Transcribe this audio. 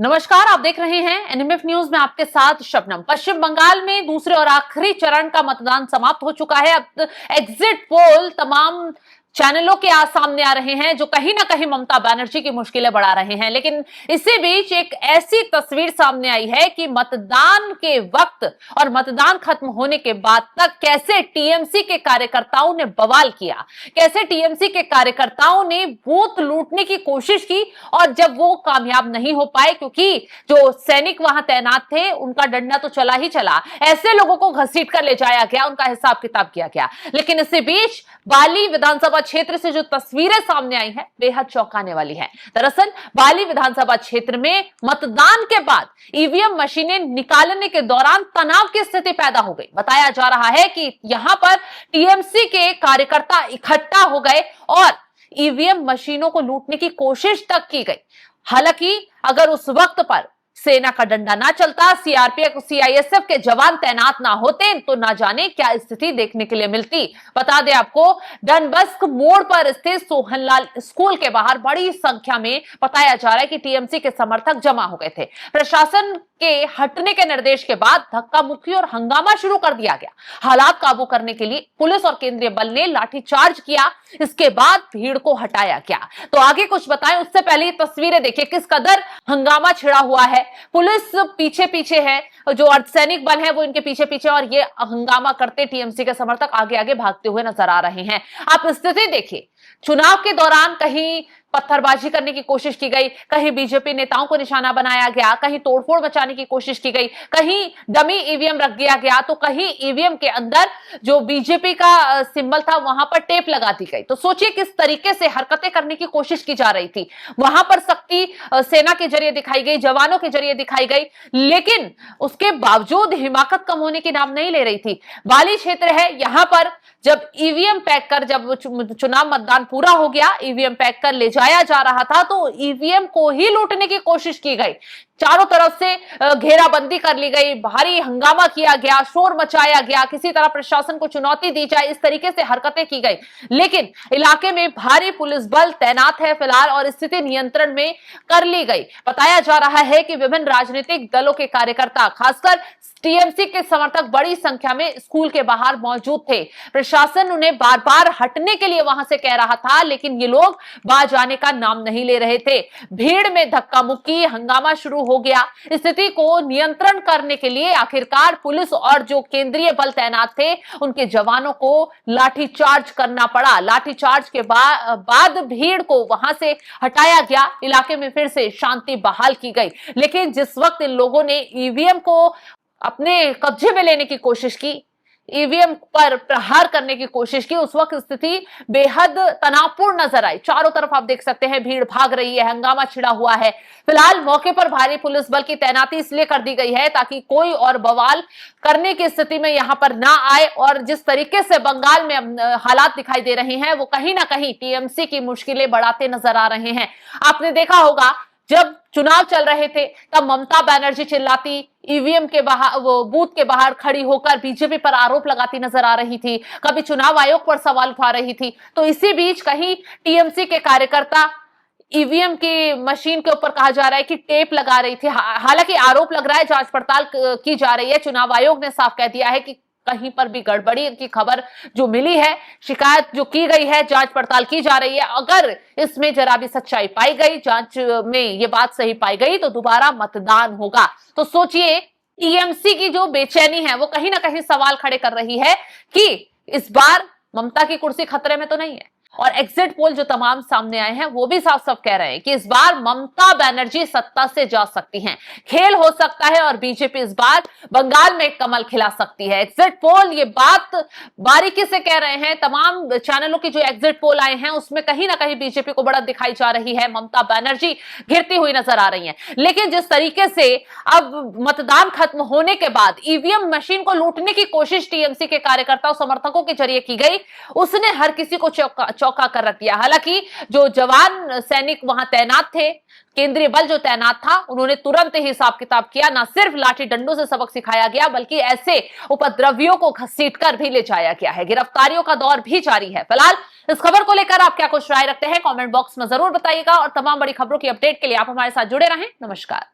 नमस्कार, आप देख रहे हैं एनएमएफ न्यूज में आपके साथ शबनम। पश्चिम बंगाल में दूसरे और आखिरी चरण का मतदान समाप्त हो चुका है। अब एग्जिट पोल तमाम चैनलों के सामने आ रहे हैं जो कहीं ना कहीं ममता बनर्जी की मुश्किलें बढ़ा रहे हैं। लेकिन इसी बीच एक ऐसी तस्वीर सामने आई है कि मतदान के वक्त और मतदान खत्म होने के बाद तक कैसे टीएमसी के कार्यकर्ताओं ने बवाल किया, कैसे टीएमसी के कार्यकर्ताओं ने बूथ लूटने की कोशिश की और जब वो कामयाब नहीं हो पाए क्योंकि जो सैनिक वहां तैनात थे उनका डंडा तो चला ही चला, ऐसे लोगों को घसीट कर ले जाया गया, उनका हिसाब किताब किया गया। लेकिन इसी बीच बाली विधानसभा क्षेत्र से जो तस्वीरें सामने आई हैं बेहद चौंकाने वाली हैं। दरअसल बाली विधानसभा क्षेत्र में मतदान के बाद ईवीएम मशीनें निकालने के दौरान तनाव की स्थिति पैदा हो गई। बताया जा रहा है कि यहां पर टीएमसी के कार्यकर्ता इकट्ठा हो गए और ईवीएम मशीनों को लूटने की कोशिश तक की गई। हालांकि अगर उस वक्त पर सेना का डंडा ना चलता, सीआरपीएफ सीआईएसएफ के जवान तैनात ना होते तो ना जाने क्या स्थिति देखने के लिए मिलती। बता दें आपको, डनबस्क मोड़ पर स्थित सोहनलाल स्कूल के बाहर बड़ी संख्या में बताया जा रहा है कि टीएमसी के समर्थक जमा हो गए थे। प्रशासन के हटने के निर्देश के बाद धक्का मुक्की और हंगामा शुरू कर दिया गया। हालात काबू करने के लिए पुलिस और केंद्रीय बल ने लाठीचार्ज किया। इसके बाद भीड़ को हटाया गया। तो आगे कुछ बताएं उससे पहले तस्वीरें देखिए किस कदर हंगामा छिड़ा हुआ है। पुलिस पीछे पीछे है, जो अर्धसैनिक बल है वो इनके पीछे पीछे और ये हंगामा करते टीएमसी के समर्थक आगे आगे भागते हुए नजर आ रहे हैं। आप स्थिति देखिए, चुनाव के दौरान कहीं पत्थरबाजी करने की कोशिश की गई, कहीं बीजेपी नेताओं को निशाना बनाया गया, कहीं तोड़फोड़ मचाने की कोशिश की गई, कहीं डमी ईवीएम रख दिया गया, तो कहीं ईवीएम के अंदर जो बीजेपी का सिंबल था वहां पर टेप लगा दी गई। तो सोचिए किस तरीके से हरकतें करने की कोशिश की जा रही थी। वहां पर सख्ती सेना के जरिए दिखाई गई, जवानों के जरिए दिखाई गई, लेकिन उसके बावजूद हिमाकत कम होने की नाम नहीं ले रही थी। बाली क्षेत्र है, यहां पर जब ईवीएम पैक कर, जब चुनाव मतदान पूरा हो गया, ईवीएम पैक कर ले जाया जा रहा था तो ईवीएम को ही लूटने की कोशिश की गई। चारों तरफ से घेराबंदी कर ली गई, भारी हंगामा किया गया, शोर मचाया गया, किसी तरह प्रशासन को चुनौती दी जाए, इस तरीके से हरकतें की गई। लेकिन इलाके में भारी पुलिस बल तैनात है फिलहाल और स्थिति नियंत्रण में कर ली गई। बताया जा रहा है कि विभिन्न राजनीतिक दलों के कार्यकर्ता, खासकर टीएमसी के समर्थक बड़ी संख्या में स्कूल के बाहर मौजूद थे। प्रशासन उन्हें बार बार हटने के लिए वहां से कह रहा था, लेकिन ये लोग बाहर जाने का नाम नहीं ले रहे थे। भीड़ में धक्का मुक्की, हंगामा शुरू हो गया। स्थिति को नियंत्रण करने के लिए आखिरकार पुलिस और जो केंद्रीय बल तैनात थे उनके जवानों को लाठीचार्ज करना पड़ा। लाठीचार्ज के बाद भीड़ को वहां से हटाया गया, इलाके में फिर से शांति बहाल की गई। लेकिन जिस वक्त इन लोगों ने ईवीएम को अपने कब्जे में लेने की कोशिश की, ईवीएम पर प्रहार करने की कोशिश की, उस वक्त स्थिति बेहद तनावपूर्ण नजर आई। चारों तरफ आप देख सकते हैं भीड़ भाग रही है, हंगामा छिड़ा हुआ है। फिलहाल मौके पर भारी पुलिस बल की तैनाती इसलिए कर दी गई है ताकि कोई और बवाल करने की स्थिति में यहां पर ना आए। और जिस तरीके से बंगाल में हालात दिखाई दे रहे हैं वो कहीं ना कहीं टीएमसी की मुश्किलें बढ़ाते नजर आ रहे हैं। आपने देखा होगा जब चुनाव चल रहे थे तब ममता बनर्जी चिल्लाती, ईवीएम के बाहर, वो बूथ के बाहर खड़ी होकर बीजेपी पर आरोप लगाती नजर आ रही थी, कभी चुनाव आयोग पर सवाल उठा रही थी। तो इसी बीच कहीं टीएमसी के कार्यकर्ता ईवीएम की मशीन के ऊपर कहा जा रहा है कि टेप लगा रही थी। हालांकि आरोप लग रहा है, जांच पड़ताल की जा रही है। चुनाव आयोग ने साफ कह दिया है कि कहीं पर भी गड़बड़ी की खबर जो मिली है, शिकायत जो की गई है, जांच पड़ताल की जा रही है। अगर इसमें जरा भी सच्चाई पाई गई, जांच में ये बात सही पाई गई तो दोबारा मतदान होगा। तो सोचिए टीएमसी की जो बेचैनी है वो कहीं ना कहीं सवाल खड़े कर रही है कि इस बार ममता की कुर्सी खतरे में तो नहीं है। और एग्जिट पोल जो तमाम सामने आए हैं वो भी साफ साफ कह रहे हैं कि इस बार ममता बनर्जी सत्ता से जा सकती हैं, खेल हो सकता है और बीजेपी इस बार बंगाल में कमल खिला सकती है। एग्जिट पोल ये बात बारीकी से कह रहे हैं। तमाम चैनलों की जो एग्जिट पोल आए हैं उसमें कहीं ना कहीं बीजेपी को बढ़त दिखाई जा रही है, ममता बनर्जी गिरती हुई नजर आ रही है। लेकिन जिस तरीके से अब मतदान खत्म होने के बाद ईवीएम मशीन को लूटने की कोशिश टीएमसी के कार्यकर्ताओं समर्थकों के जरिए की गई, उसने हर किसी को चौंका कर रख दिया। हालांकि जो जवान सैनिक वहां तैनात थे, केंद्रीय बल जो तैनात था, उन्होंने तुरंत ही हिसाब किताब किया। न सिर्फ लाठी डंडों से सबक सिखाया गया बल्कि ऐसे उपद्रवियों को घसीटकर भी ले जाया गया है। गिरफ्तारियों का दौर भी जारी है। फिलहाल इस खबर को लेकर आप क्या कुछ राय रखते हैं कमेंट बॉक्स में जरूर बताइएगा और तमाम बड़ी खबरों की अपडेट के लिए आप हमारे साथ जुड़े रहें। नमस्कार।